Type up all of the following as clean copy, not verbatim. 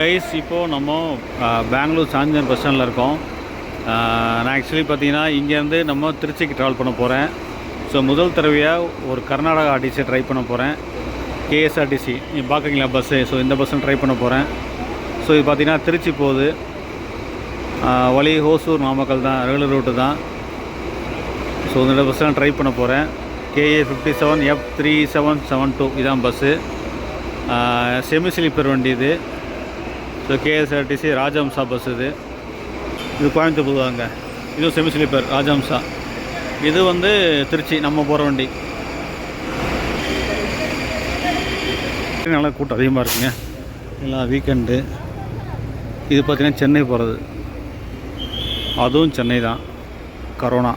Guys இப்போது நம்ம Bangalore சாந்தினகர் bus ஸ்டாண்டில் இருக்கோம். நான் ஆக்சுவலி பார்த்தீங்கன்னா இங்கேருந்து நம்ம திருச்சிக்கு ட்ராவல் பண்ண போகிறேன். ஸோ முதல் தடவையாக ஒரு கர்நாடகா ஆர்டிசியை ட்ரை பண்ண போகிறேன். கேஎஸ்ஆர்டிசி நீங்கள் பார்க்குறீங்களா பஸ்ஸு. ஸோ இந்த பஸ்ஸும் ட்ரை பண்ண போகிறேன். ஸோ இது பார்த்திங்கன்னா திருச்சி போகுது. வழி ஹோசூர் நாமக்கல் தான், ரெகுலர் ரூட்டு தான். ஸோ இந்த பஸ்ஸெலாம் ட்ரை பண்ண போகிறேன். KA 57 F3772 இதான் பஸ்ஸு. செமி ஸ்லீப்பர் வண்டி இது. ஸோ கேஎஸ்ஆர்டிசி ராஜஹம்சா பஸ் இது கோயம்புத்தூர் போதுவாங்க. இதுவும் செமி ஸ்லீப்பர் ராஜஹம்சா. இது வந்து திருச்சி நம்ம போகிற வண்டி. நல்லா கூட்டம் அதிகமாக இருக்குங்க, எல்லாம் வீக்கெண்டு. இது பார்த்திங்கன்னா சென்னை போகிறது, அதுவும் சென்னை தான். கரோனா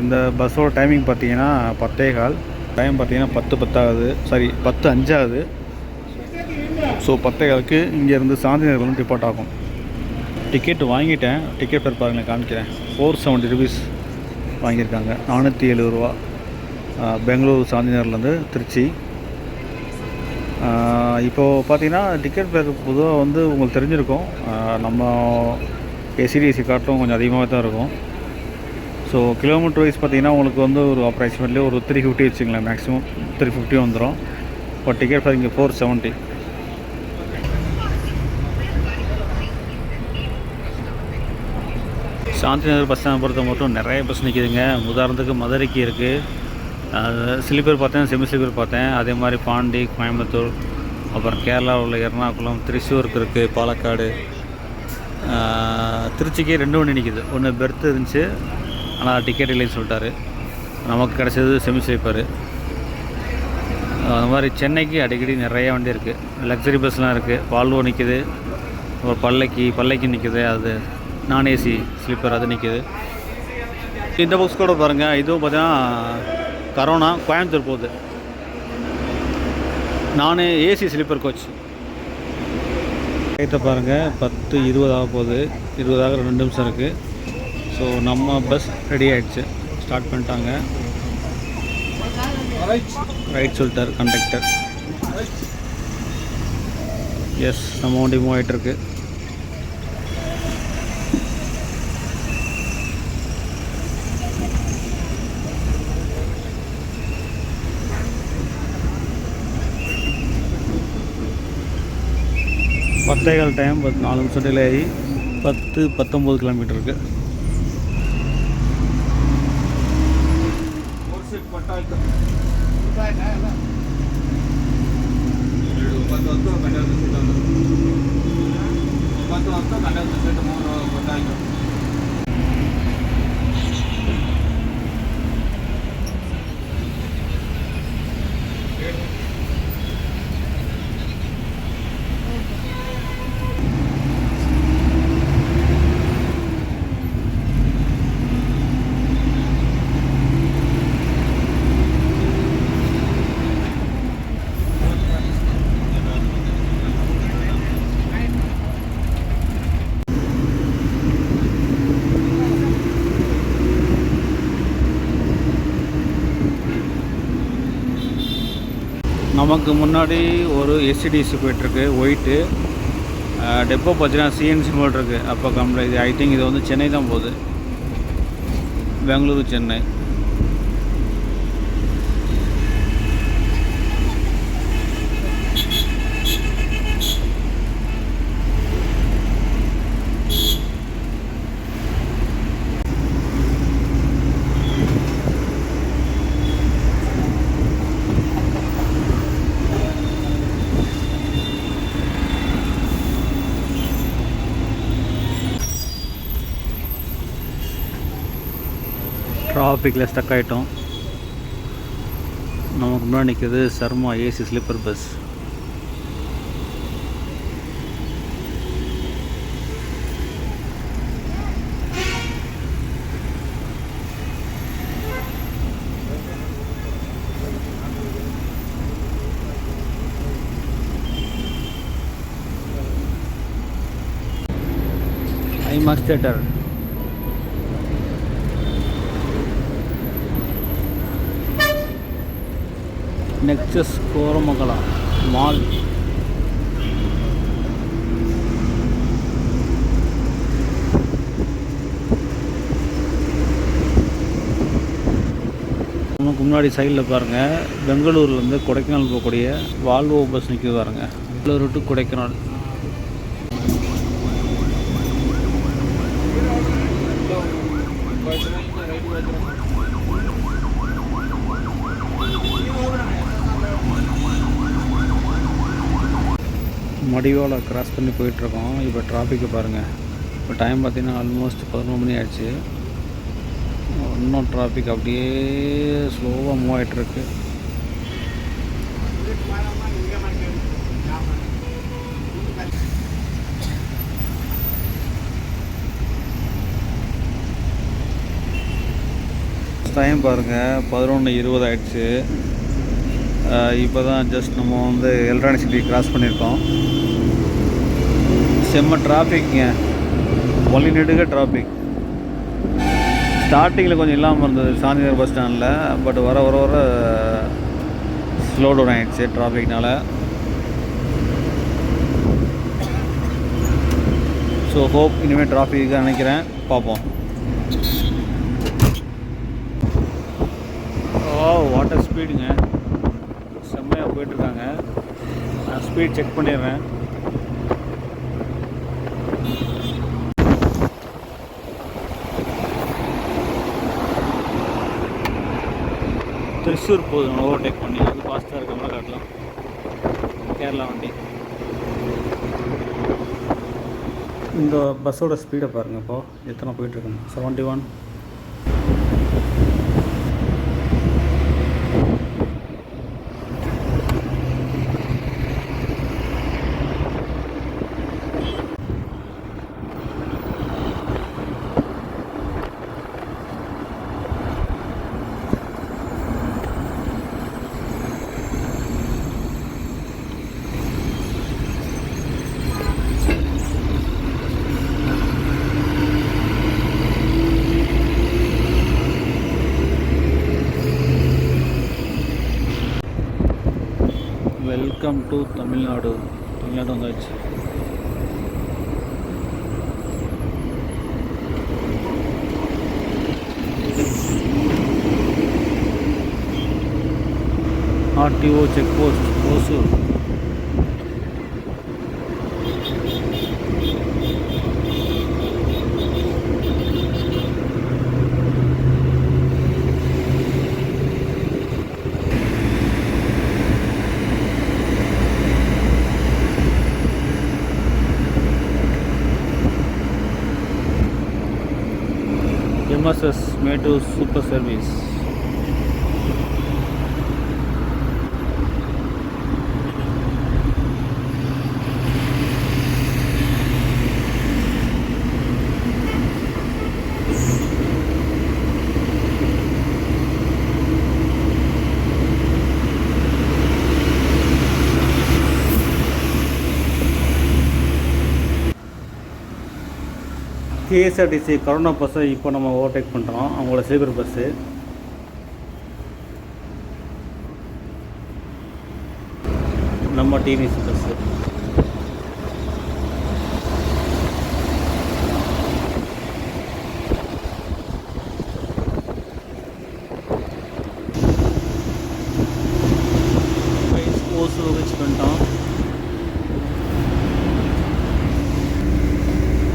இந்த பஸ்ஸோட டைமிங் பார்த்திங்கன்னா 10:15. டைம் பார்த்திங்கன்னா 10:10 ஆகுது, சாரி 10:05 ஆகுது. ஸோ 10:15க்கு இங்கேருந்து சாந்திநகர் வந்து டிபார்ட் ஆகும். டிக்கெட் வாங்கிட்டேன். டிக்கெட் பேர் பாருங்களேன், காமிக்கிறேன். 470 rupees வாங்கியிருக்காங்க. 470 ரூபா. பெங்களூர் சாந்திநகர்லேருந்து திருச்சி. இப்போது பார்த்தீங்கன்னா டிக்கெட் பேர் பொதுவாக வந்து உங்களுக்கு தெரிஞ்சிருக்கும், நம்ம ஏசிடிசி காட்டும் கொஞ்சம் அதிகமாக தான் இருக்கும். ஸோ கிலோமீட்டர் வைஸ் பார்த்திங்கன்னா உங்களுக்கு வந்து ஒரு அப்ராக்சிமேட்லி ஒரு 350 வச்சுங்களேன், மேக்ஸிமம் 350 வந்துடும். இப்போ டிக்கெட் பேர் இங்கே 470. சாந்திநகர் பஸ் ஸ்டாண்ட் பொறுத்த மட்டும் நிறைய பஸ் நிற்கிதுங்க. உதாரணத்துக்கு மதுரைக்கு இருக்குது. ஸ்லீப்பர் பார்த்தேன், செமி ஸ்லீப்பர் பார்த்தேன். அதே மாதிரி பாண்டி, கோயம்புத்தூர், அப்புறம் கேரளாவில் உள்ள எர்ணாகுளம், திரிசூருக்கு இருக்குது, பாலக்காடு. திருச்சிக்கு 2 வண்டி நிற்கிது. ஒன்று பெர்த் இருந்துச்சு, ஆனால் டிக்கெட் இல்லைன்னு சொல்லிட்டாரு. நமக்கு கிடச்சது செமி ஸ்லீப்பரு. அது மாதிரி சென்னைக்கு அடிக்கடி நிறைய வண்டி இருக்குது. லக்ஸரி பஸ்லாம் இருக்குது. பால்வோ நிற்கிது, அப்புறம் பல்லைக்கு நிற்கிது. அது நான் ஏசி ஸ்லீப்பர் அது நிற்கிது. இந்த பஸ் கூட பாருங்கள், இதுவும் பார்த்தீங்கன்னா கரோனா கோயம்புத்தூர் போகுது. நான் ஏசி ஸ்லீப்பர் கோச். ரைட்டை பாருங்கள், 10:20 ஆக போகுது. 20 ஆக 2 நிமிஷம் இருக்குது. ஸோ நம்ம பஸ் ரெடி ஆகிடுச்சு, ஸ்டார்ட் பண்ணிட்டாங்க. ரைட் சொல்லிட்டார் கண்டக்டர். எஸ், நம்ம வண்டி மூவ் ஆகிட்டுருக்கு. பத்தேகால் டைம், 4 நிமிஷம் டிலே ஆகி 10-19 கிலோமீட்டர் இருக்குது. நமக்கு முன்னாடி ஒரு எஸ்டிடிசி போய்ட்டுருக்கு, ஒயிட்டு. டெப்போ பார்த்தீங்கன்னா சிஎன்சி மோட் இருக்குது. அப்போ இது ஐ திங்க் இது வந்து சென்னை தான் போகுது, பெங்களூரு சென்னை. டிராஃபிக்கில் ஸ்டக் ஆகிட்டோம். நமக்கு முன்னாடி நிற்கிறது Sharma AC sleeper bus. IMAX theatre. Nexus Koramangalam mall. முன்னாடி சைடில் பாருங்கள், பெங்களூர்லேருந்து கொடைக்கானல் போகக்கூடிய வால்வோ பஸ் நிற்கிது பாருங்கள். பெங்களூர் டு கொடைக்கானல். மடிவாலை கிராஸ் பண்ணி போயிட்டுருக்கோம். இப்போ டிராஃபிக்கை பாருங்கள். இப்போ டைம் பார்த்திங்கன்னா ஆல்மோஸ்ட் 11 மணி ஆயிடுச்சு. இன்னும் டிராஃபிக் அப்படியே ஸ்லோவாக மூவ் ஆகிட்டுருக்கு. டைம் பாருங்கள் 11:20 ஆகிடுச்சு. இப்போ தான் ஜஸ்ட் நம்ம வந்து எலக்ட்ரானிக் சிட்டி கிராஸ் பண்ணியிருக்கோம். செம்ம டிராஃபிக்ங்க, ஒல்லி நெடுக டிராஃபிக். ஸ்டார்டிங்கில் கொஞ்சம் இல்லாமல் இருந்தது சாந்திநகர் பஸ் ஸ்டாண்டில். பட் வர வர வர ஸ்லோ டவுன் ஆகிடுச்சு டிராஃபிக்னால். ஸோ ஹோப் இனிமேல் டிராஃபிக்காக நினைக்கிறேன், பார்ப்போம். வாட்டர் ஸ்பீடுங்க, செம்மையாக போயிட்டுருக்காங்க. நான் ஸ்பீட் செக் பண்ணிடுறேன். திருச்சூர் போதும் ஓவர்டேக் பண்ணி, அது ஃபாஸ்ட்டாக இருக்க மாதிரி காட்டலாம். கேரளா வண்டி. இந்த பஸ்ஸோட ஸ்பீடை பாருங்கள், இப்போது எத்தனை போயிட்டுருக்குங்க. 71. Welcome to Tamil Nadu. தமிழ்நாடு வந்தாச்சு. RTO check post Hosur. MSS Metro Super Service. KSRTC corona பஸ்ஸை இப்போ நம்ம ஓவர்டேக் பண்ணுறோம். அவங்களோட ஸ்லீப்பர் பஸ்ஸு. நம்ம டிவிஎஸ் பஸ்ஸு. ஓசூர் ரீச் பண்ணிட்டோம்.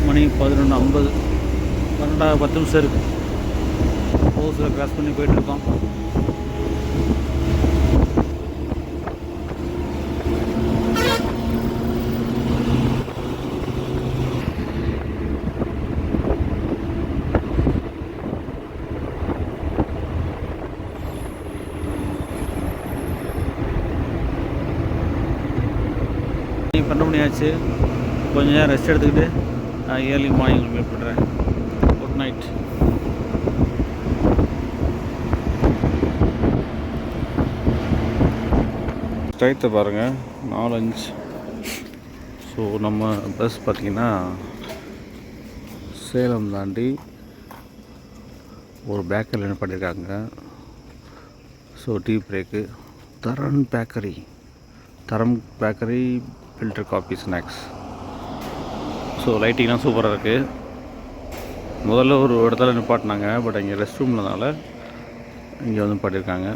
மணி 11:50. 10 நிமிஷம் இருக்குது. ஓசூரை கிராஸ் பண்ணி போயிட்டுருக்கோம். மணி 12 மணி ஆச்சு. கொஞ்சம் நேரம் ரெஸ்ட் எடுத்துக்கிட்டு ஏர்லி மார்னிங் மீட் பண்ணுறேன். Good night. டயத்தை பாருங்கள், 4:05. ஸோ நம்ம பஸ் பார்த்திங்கன்னா சேலம் தாண்டி ஒரு பேக்கரியில் என்ன பண்ணியிருக்காங்க. So tea break. தரம் bakery filter coffee snacks. So லைட்டிங்லாம் சூப்பராக இருக்குது. முதல்ல ஒரு இடத்துல நிப்பாட்டினாங்க. பட் இங்கே ரெஸ்ட் ரூம்னால இங்கே வந்து பாட்டியிருக்காங்க.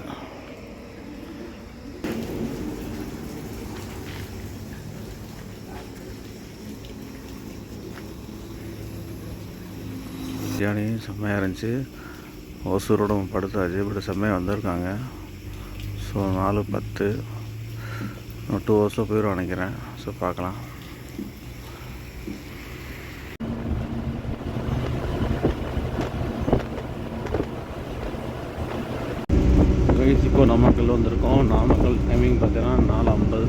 பிரியாணி செம்மையாக இருந்துச்சு. ஓசூரோட படுத்தாச்சு, இப்படி செம்மையாக வந்திருக்காங்க. ஸோ 4:10 2 ஹவர்ஸில் போயிடும் நினைக்கிறேன். ஸோ பார்க்கலாம். இப்போ நாமக்கல் வந்திருக்கோம். நாமக்கல் டைமிங் பார்த்தீங்கன்னா 4:50.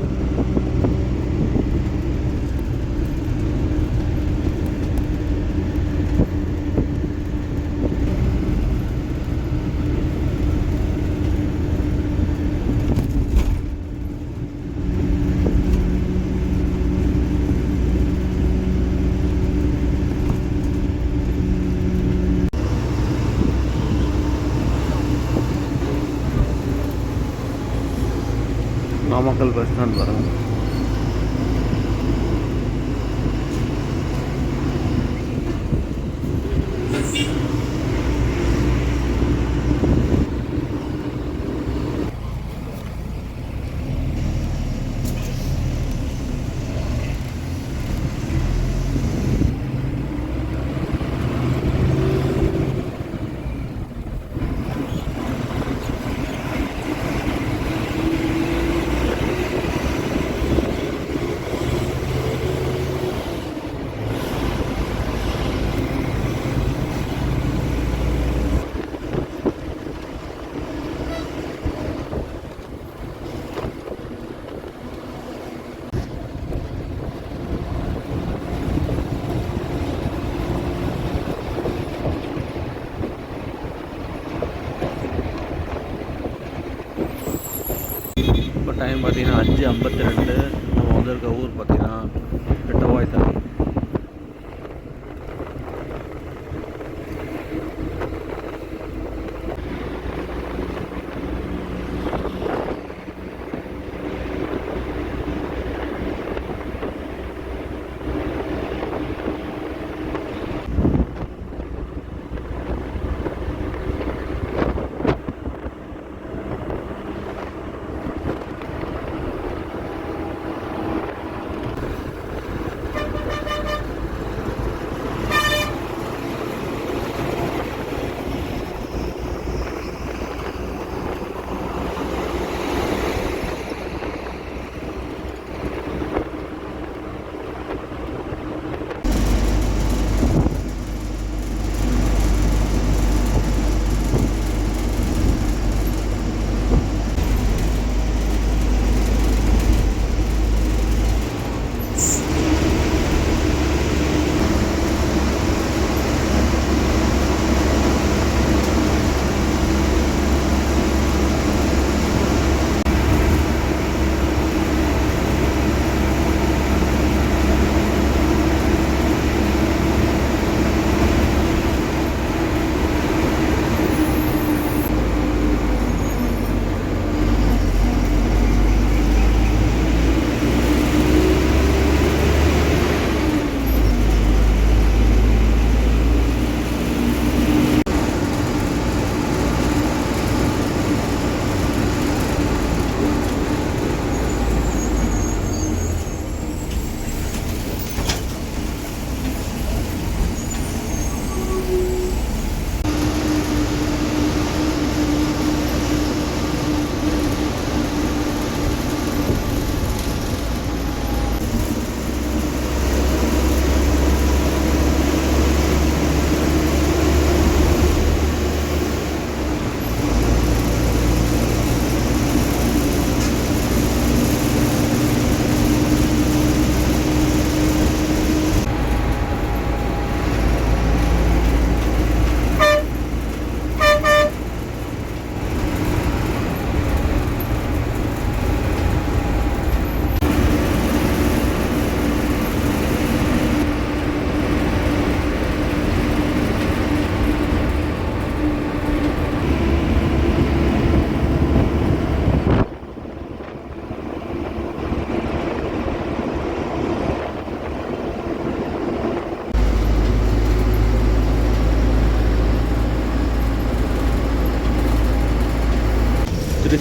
நாமக்கல் பஸ் ஸ்டாண்ட் வரும். இப்போ டைம் பார்த்தீங்கன்னா 5:52. நம்ம வந்திருக்க ஊர் பார்த்தீங்கன்னா பெட்டவாய்த்தலை.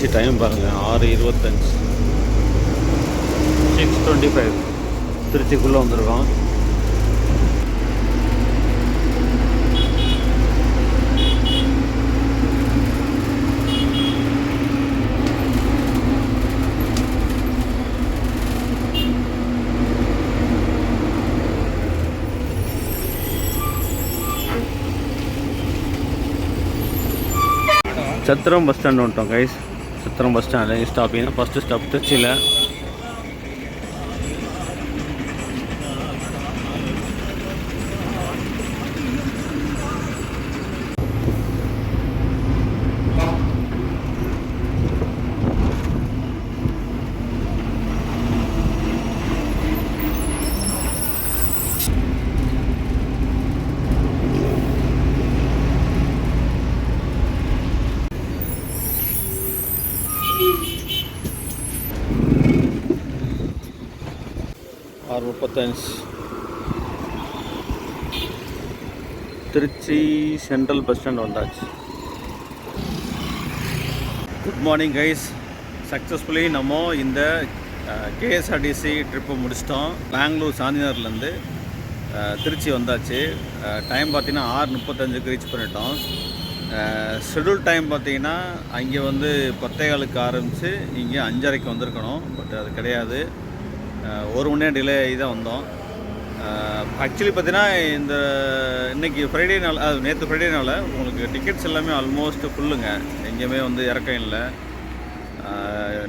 திருச்சி டைம் பாருங்கள் 6:25 6:25 திருச்சிக்குள்ளே வந்திருக்கோம். சத்திரம் பஸ் ஸ்டாண்ட் வந்துட்டோம் guys. Chathiram bus stand stopping first stop திருச்சியில். ஆறு 35 திருச்சி சென்ட்ரல் பஸ் ஸ்டாண்ட் வந்தாச்சு. Good morning guys. சக்ஸஸ்ஃபுல்லி நம்ம இந்த கேஎஸ்ஆர்டிசி ட்ரிப்பை முடிச்சிட்டோம். பெங்களூர் சாந்திநகர்லேருந்து திருச்சி வந்தாச்சு. டைம் பார்த்திங்கன்னா 6:35 ரீச் பண்ணிட்டோம். ஷெடியூல் டைம் பார்த்திங்கன்னா அங்கே வந்து 10:15 ஆரம்பித்து இங்கே 5:30 வந்திருக்கணும். பட் அது கிடையாது. 1 மணி நேரம் டிலே ஆகி தான் வந்தோம். ஆக்சுவலி பார்த்தீங்கன்னா இந்த இன்றைக்கி ஃப்ரைடேனால, அது நேற்று ஃப்ரைடேனால உங்களுக்கு டிக்கெட்ஸ் எல்லாமே ஆல்மோஸ்ட் ஃபுல்லுங்க. எங்கேயுமே வந்து இறக்கம் இல்லை.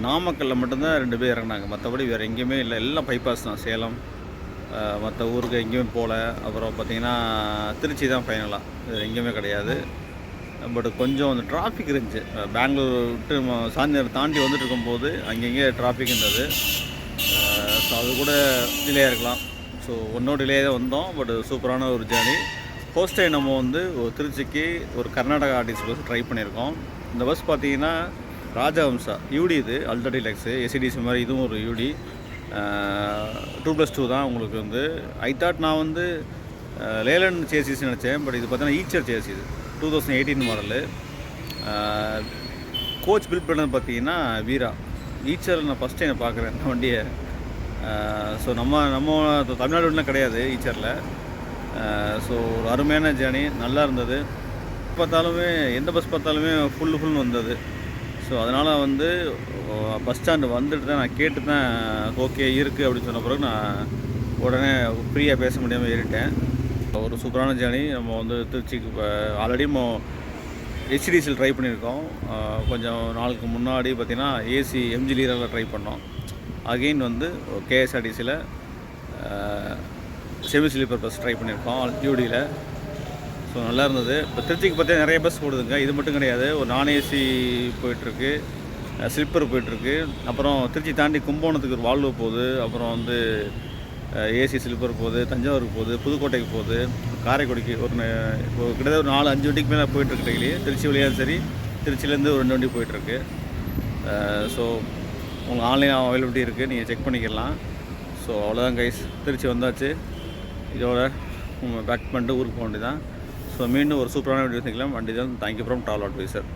நாமக்கல்லில் மட்டும்தான் 2 பேர் இறங்கினாங்க. மற்றபடி வேறு எங்கேயுமே இல்லை. எல்லாம் பைபாஸ் தான். சேலம் மற்ற ஊருக்கு எங்கேயுமே போகல. அப்புறம் பார்த்திங்கன்னா திருச்சி தான் ஃபைனலாக, வேறு எங்கேயுமே கிடையாது. பட் கொஞ்சம் அந்த டிராஃபிக் இருந்துச்சு. பெங்களூர் விட்டு சாந்திநகர் தாண்டி வந்துட்டு இருக்கும்போது அங்கங்கே டிராஃபிக் இருந்தது. ஸோ அது கூட டிலே இருக்கலாம். ஸோ ஒன்றும் டிலே தான் வந்தோம். பட் சூப்பரான ஒரு ஜேர்னி. ஃபர்ஸ்ட் டைம் நம்ம வந்து ஒரு திருச்சிக்கு ஒரு கர்நாடகா ஆர்டிசி பஸ் ட்ரை பண்ணியிருக்கோம். இந்த பஸ் பார்த்திங்கன்னா ராஜஹம்சா யூடி, இது அல்ட்ரா டீலக்ஸு எஸ்சிடிசி மாதிரி. இதுவும் ஒரு யூடி 2+2 தான் உங்களுக்கு வந்து. ஐ தாட் நான் வந்து லேலண்ட் சேசிஸ் நினச்சேன். பட் இது பார்த்தீங்கன்னா Eicher chassis 2018 model. Coach build பண்ணது பார்த்திங்கன்னா வீரா. ஈச்சர் நான் ஃபஸ்ட் டைம் பார்க்குறேன் இந்த வண்டியை. ஸோ நம்ம தமிழ்நாடுலாம் கிடையாது ஈச்சரில். ஸோ ஒரு அருமையான ஜேர்னி, நல்லா இருந்தது. பார்த்தாலுமே எந்த பஸ் பார்த்தாலுமே ஃபுல்னு வந்தது. ஸோ அதனால் வந்து பஸ் ஸ்டாண்டு வந்துட்டு தான் நான் கேட்டு தான் ஓகே இருக்குது அப்படின்னு சொன்ன பிறகு நான் உடனே ஃப்ரீயாக பேச முடியாமல் ஏறிட்டேன். ஒரு சூப்பரான ஜேர்னி. நம்ம வந்து திருச்சிக்கு ஆல்ரெடி நம்ம ஹெச்டிசியில் ட்ரை பண்ணியிருக்கோம். கொஞ்சம் நாளுக்கு முன்னாடி பார்த்திங்கன்னா ஏசி எம்ஜி லீராவில் ட்ரை பண்ணோம். அகெயின் வந்து கேஎஸ்ஆர்டிசியில் செமி ஸ்லீப்பர் பஸ் ட்ரை பண்ணியிருக்கோம் யூடியில். ஸோ நல்லா இருந்தது. இப்போ திருச்சிக்கு பார்த்தீங்கன்னா நிறைய பஸ் ஓடுதுங்க. இது மட்டும் கிடையாது. ஒரு நான் ஏசி போயிட்டுருக்கு, ஸ்லிப்பர் போயிட்டுருக்கு. அப்புறம் திருச்சி தாண்டி கும்பகோணத்துக்கு ஒரு வால்வோ போகுது. அப்புறம் வந்து ஏசி ஸ்லிப்பர் போகுது, தஞ்சாவூருக்கு போகுது, புதுக்கோட்டைக்கு போகுது, காரைக்குடிக்கு கிட்டத்தட்ட ஒரு 4-5 வண்டிக்கு மேலே போயிட்டுருக்கு டெய்லி. திருச்சி வழியாக சரி, திருச்சியிலேருந்து ஒரு 2 வண்டி போயிட்டுருக்கு. ஸோ உங்களுக்கு ஆன்லைன் அவைலபிலிட்டி இருக்குது, நீங்கள் செக் பண்ணிக்கலாம். ஸோ அவ்வளோதான் கைஸ். திருச்சி வந்தாச்சு. இதோட பேக் பண்ணிட்டு ஊருக்கு போக வேண்டியதான். ஸோ மீண்டும் ஒரு சூப்பரான வீடியோ சந்திக்கலாம். வண்டி தான். Thank you from travel advisor.